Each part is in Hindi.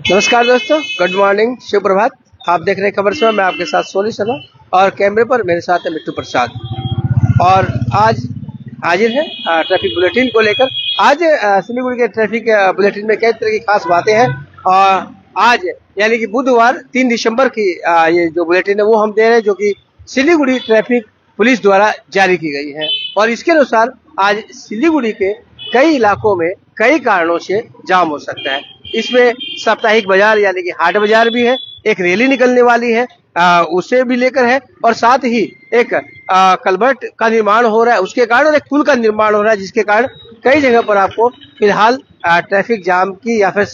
नमस्कार दोस्तों, गुड मॉर्निंग, शुभ प्रभात। आप देख रहे हैं खबर सुबह। मैं आपके साथ सोनी शर्मा और कैमरे पर मेरे साथ है मिट्टू प्रसाद। और आज हाजिर है ट्रैफिक बुलेटिन को लेकर। आज सिलीगुड़ी के ट्रैफिक बुलेटिन में कई तरह की खास बातें हैं। और आज यानी कि बुधवार 3 दिसंबर की ये जो बुलेटिन है वो हम दे रहे हैं, जो कि सिलीगुड़ी ट्रैफिक पुलिस द्वारा जारी की गई है। और इसके अनुसार आज सिलीगुड़ी के कई इलाकों में कई कारणों से जाम हो सकता है। इसमें साप्ताहिक बाजार यानी कि हाट बाजार भी है, एक रैली निकलने वाली है उसे भी लेकर है, और साथ ही एक कलवर्ट का निर्माण हो रहा है उसके कारण, और एक पुल का निर्माण हो रहा है जिसके कारण कई जगह पर आपको फिलहाल ट्रैफिक जाम की या फिर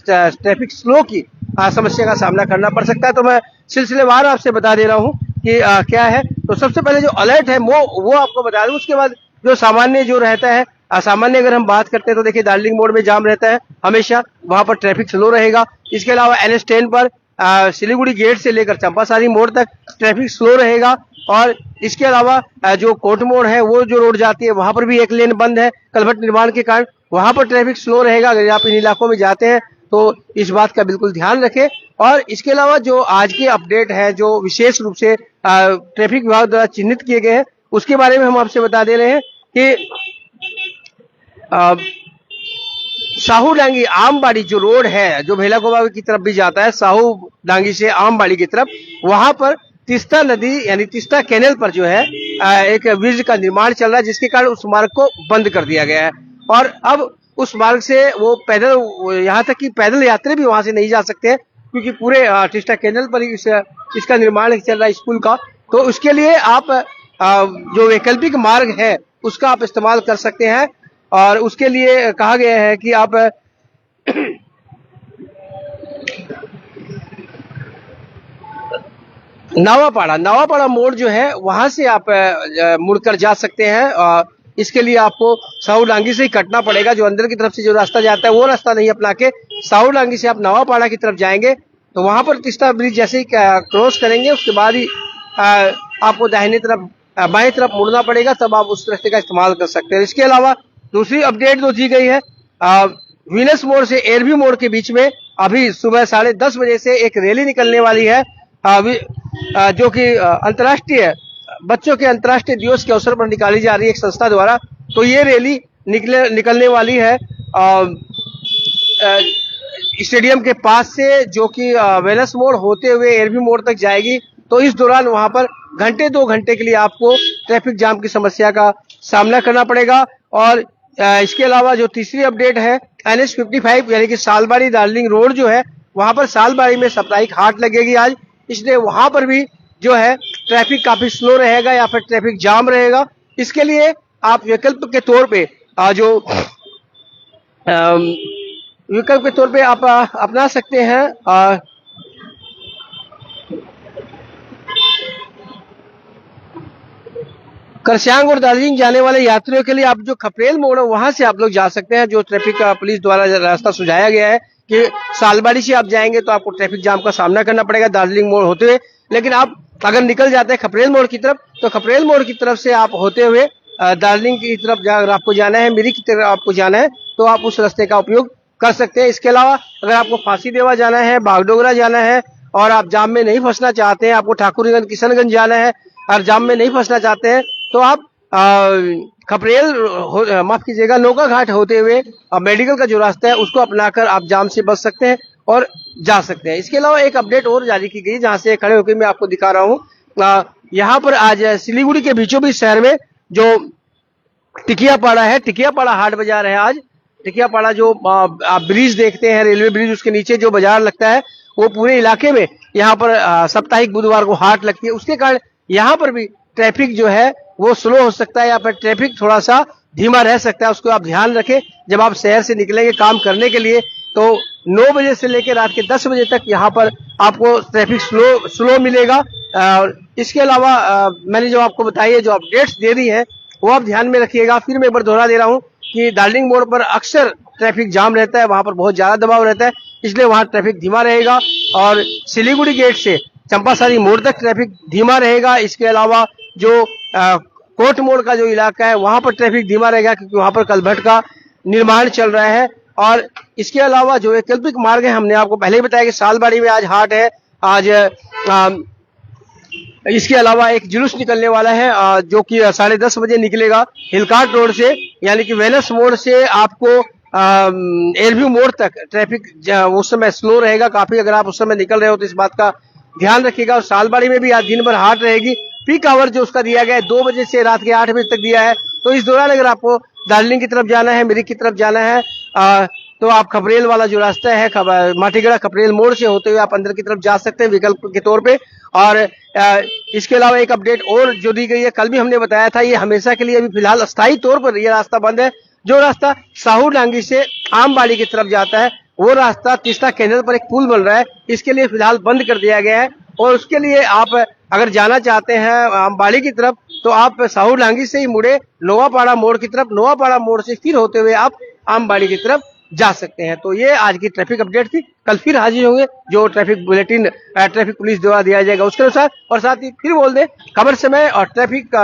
ट्रैफिक स्लो की समस्या का सामना करना पड़ सकता है। तो मैं सिलसिलेवार आपसे बता दे रहा हूँ कि क्या है। तो सबसे पहले जो अलर्ट है वो आपको बता दूं। उसके बाद जो सामान्य जो रहता है, सामान्य अगर हम बात करते हैं तो देखिए दार्जिलिंग मोड़ में जाम रहता है हमेशा, वहां पर ट्रैफिक स्लो रहेगा। इसके अलावा NH10 पर सिलीगुड़ी गेट से लेकर चंपासारी मोड़ तक ट्रैफिक स्लो रहेगा। और इसके अलावा जो कोट मोड़ है वो जो रोड जाती है वहां पर भी एक लेन बंद है कलवर्ट निर्माण के कारण, वहां पर ट्रैफिक स्लो रहेगा। अगर आप इन इलाकों में जाते हैं तो इस बात का बिल्कुल ध्यान रखें। और इसके अलावा जो आज के अपडेट है, जो विशेष रूप से ट्रैफिक विभाग द्वारा चिन्हित किए गए हैं, उसके बारे में हम आपसे बता दे रहे हैं कि साहू डांगी आमबाड़ी जो रोड है, जो भेलाकोबा की तरफ भी जाता है, साहू डांगी से आमबाड़ी की तरफ, वहां पर तीस्ता नदी यानी तीस्ता कैनल पर जो है एक ब्रिज का निर्माण चल रहा है, जिसके कारण उस मार्ग को बंद कर दिया गया है। और अब उस मार्ग से वो पैदल, यहाँ तक कि पैदल यात्री भी वहां से नहीं जा सकते हैं, क्योंकि पूरे तीस्ता कैनल पर ही इसका निर्माण चल रहा है स्कूल का। तो उसके लिए आप जो वैकल्पिक मार्ग है उसका आप इस्तेमाल कर सकते हैं। और उसके लिए कहा गया है कि आप नवापाड़ा मोड़ जो है वहां से आप मुड़कर जा सकते हैं। और इसके लिए आपको साहू डांगी से ही कटना पड़ेगा। जो अंदर की तरफ से जो रास्ता जाता है वो रास्ता नहीं अपना के साहू डांगी से आप नवापाड़ा की तरफ जाएंगे तो वहां पर तीस्ता ब्रिज जैसे ही क्रॉस करेंगे उसके बाद ही आपको दाहिने तरफ बाएं तरफ मुड़ना पड़ेगा, तब आप उस रास्ते का इस्तेमाल कर सकते हैं। इसके अलावा दूसरी अपडेट जो दी गई है, वीनस मोड़ से एयरव्यू मोड़ के बीच में अभी सुबह 10:30 बजे से एक रैली निकलने वाली है, जो कि अंतर्राष्ट्रीय बच्चों के अंतर्राष्ट्रीय दिवस के अवसर पर निकाली जा रही है एक संस्था द्वारा। तो ये रैली निकलने वाली है स्टेडियम के पास से, जो कि वेनस मोड़ होते हुए एयरव्यू मोड़ तक जाएगी। तो इस दौरान वहां पर 2 घंटे के लिए आपको ट्रैफिक जाम की समस्या का सामना करना पड़ेगा। और इसके अलावा जो तीसरी अपडेट है, NH55 यानी कि सालबाड़ी दार्जिलिंग रोड जो है, वहां पर सालबाड़ी में साप्ताहिक हाट लगेगी आज, इसलिए वहां पर भी जो है ट्रैफिक काफी स्लो रहेगा या फिर ट्रैफिक जाम रहेगा। इसके लिए आप विकल्प के तौर पे आप अपना सकते हैं करस्यांग और दार्जिलिंग जाने वाले यात्रियों के लिए आप जो खपरेल मोड़ है वहां से आप लोग जा सकते हैं। जो ट्रैफिक पुलिस द्वारा रास्ता सुझाया गया है कि सालबाड़ी से आप जाएंगे तो आपको ट्रैफिक जाम का सामना करना पड़ेगा दार्जिलिंग मोड़ होते हुए, लेकिन आप अगर निकल जाते हैं खपरेल मोड़ की तरफ तो खपरेल मोड़ की तरफ से आप होते हुए दार्जिलिंग की तरफ आपको जाना है, मिरी की तरफ आपको जाना है, तो आप उस रास्ते का उपयोग कर सकते हैं। इसके अलावा अगर आपको फांसी देवा जाना है, बागडोगरा जाना है और आप जाम में नहीं फंसना चाहते हैं, आपको ठाकुरगंज किशनगंज जाना है और जाम में नहीं फंसना चाहते हैं, तो आप खपरेल माफ कीजिएगा नौका घाट होते हुए मेडिकल का जो रास्ता है उसको अपनाकर आप जाम से बच सकते हैं और जा सकते हैं। इसके अलावा एक अपडेट और जारी की गई जहां से खड़े होकर मैं आपको दिखा रहा हूँ। यहाँ पर आज सिलीगुड़ी के बीचों बीच शहर में जो टिकियापाड़ा है, टिकियापाड़ा हाट बाजार है आज। टिकियापाड़ा जो आप ब्रिज देखते हैं, रेलवे ब्रिज, उसके नीचे जो बाजार लगता है वो पूरे इलाके में यहाँ पर साप्ताहिक बुधवार को हाट लगती है। उसके कारण यहाँ पर भी ट्रैफिक जो है वो स्लो हो सकता है या फिर ट्रैफिक थोड़ा सा धीमा रह सकता है। उसको आप ध्यान रखें जब आप शहर से निकलेंगे काम करने के लिए। तो 9 बजे से लेकर रात के 10 बजे तक यहाँ पर आपको ट्रैफिक स्लो मिलेगा। और इसके अलावा मैंने जो आपको बताई है, जो अपडेट्स दे रही है वो आप ध्यान में रखिएगा। फिर मैं एक बार दोहरा दे रहा हूँ कि दार्जिलिंग मोड़ पर अक्सर ट्रैफिक जाम रहता है, वहां पर बहुत ज्यादा दबाव रहता है, इसलिए वहां ट्रैफिक धीमा रहेगा। और सिलीगुड़ी गेट से चंपासारी मोड़ तक ट्रैफिक धीमा रहेगा। इसके अलावा जो कोट मोड़ का जो इलाका है वहां पर ट्रैफिक धीमा रहेगा, क्योंकि वहां पर कलवर्ट का निर्माण चल रहा है। और इसके अलावा जो वैकल्पिक मार्ग है, हमने आपको पहले ही बताया कि सालबाड़ी में आज हाट है। आज इसके अलावा एक जुलूस निकलने वाला है जो कि 10:30 बजे निकलेगा हिलकाट रोड से, यानी कि वेनस मोड़ से आपको एलव्यू मोड़ तक ट्रैफिक उस समय स्लो रहेगा काफी। अगर आप उस समय निकल रहे हो तो इस बात का ध्यान रखिएगा। और सालबाड़ी में भी आज दिन भर हाट रहेगी। पीक आवर जो उसका दिया गया है 2 बजे से रात के 8 बजे तक दिया है। तो इस दौरान अगर आपको दार्जिलिंग की तरफ जाना है, मिरिक की तरफ जाना है, तो आप खपरेल वाला जो रास्ता है माटीगढ़ा खपरेल मोड़ से होते हुए आप अंदर की तरफ जा सकते हैं विकल्प के तौर पे। और इसके अलावा एक अपडेट और जो दी गई है, कल भी हमने बताया था, ये हमेशा के लिए अभी फिलहाल अस्थायी तौर पर ये रास्ता बंद है। जो रास्ता साहू डांगी से आमबाड़ी की तरफ जाता है, वो रास्ता तीस्ता कैनाल पर एक पुल बन रहा है, इसके लिए फिलहाल बंद कर दिया गया है। और उसके लिए आप अगर जाना चाहते हैं आमबाड़ी की तरफ, तो आप साहू डांगी से ही मुड़े नोवापाड़ा मोड़ की तरफ, नोवापाड़ा मोड़ से फिर होते हुए आप आमबाड़ी की तरफ जा सकते हैं। तो ये आज की ट्रैफिक अपडेट थी। कल फिर हाजिर होंगे जो ट्रैफिक बुलेटिन ट्रैफिक पुलिस द्वारा दिया जाएगा उसके अनुसार। और साथ ही फिर बोल दें, खबर समय और ट्रैफिक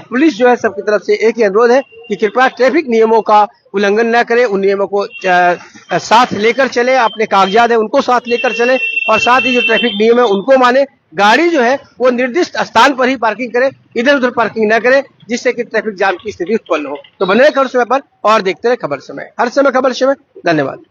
पुलिस जो है सबकी तरफ से एक ही अनुरोध है कि कृपया ट्रैफिक नियमों का उल्लंघन न करें, उन नियमों को साथ लेकर चले, अपने कागजात है उनको साथ लेकर चले, और साथ ही जो ट्रैफिक नियम है उनको माने। गाड़ी जो है वो निर्दिष्ट स्थान पर ही पार्किंग करे, इधर उधर पार्किंग न करे, जिससे कि ट्रैफिक जाम की स्थिति उत्पन्न हो। तो बने रहे खबर समय पर और देखते रहे खबर समय, हर समय खबर समय। धन्यवाद।